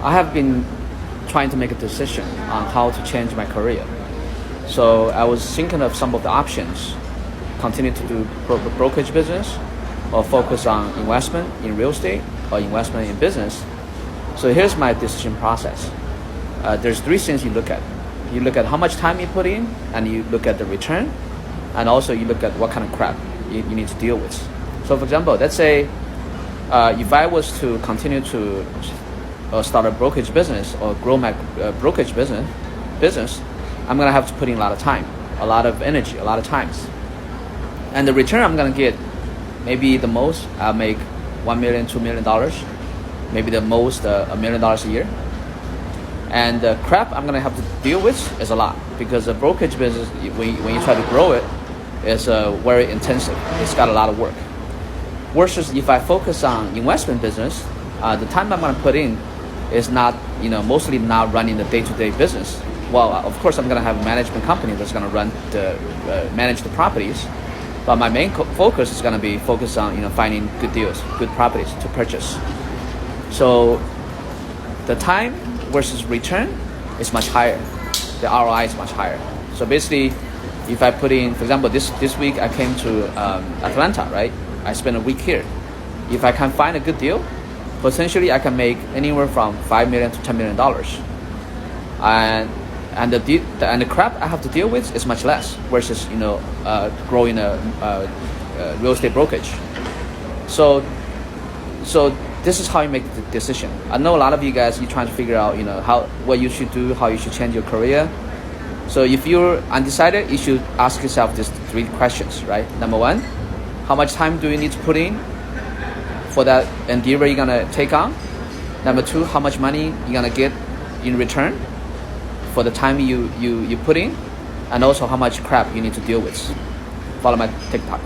I have been trying to make a decision on how to change my career. So I was thinking of some of the options: continue to do brokerage business, or focus on investment in real estate, or investment in business. So here's my decision process. There's three things you look at. You look at how much time you put in, and you look at the return, and also you look at what kind of crap you need to deal with. So for example, let's say if I was to continue to start a brokerage business or grow my brokerage business, I'm gonna have to put in a lot of time, a lot of energy, a lot of times. And the return I'm gonna get, maybe the most I'll make $1 million, $2 million, maybe the most $1 million a year. And the crap I'm gonna have to deal with is a lot, because the brokerage business, when you try to grow it, is very intensive. It's got a lot of work. Versus if I focus on investment business, the time I'm gonna put in is not, mostly not running the day-to-day business. Well, of course I'm gonna have a management company that's gonna manage the properties, but my main focus is gonna be focused on finding good deals, good properties to purchase. So the time versus return is much higher. The ROI is much higher. So basically, if I put in, for example, this week I came to Atlanta, right? I spent a week here. If I can find a good deal, potentially I can make anywhere from $5 million to $10 million. And the crap I have to deal with is much less versus growing a real estate brokerage. So this is how you make the decision. I know a lot of you guys, you're trying to figure out what you should do, how you should change your career. So if you're undecided, you should ask yourself these three questions, right? Number one, how much time do you need to put in for that endeavor you're gonna take on? Number two, how much money you're gonna get in return for the time you put in? And also how much crap you need to deal with. Follow my TikTok.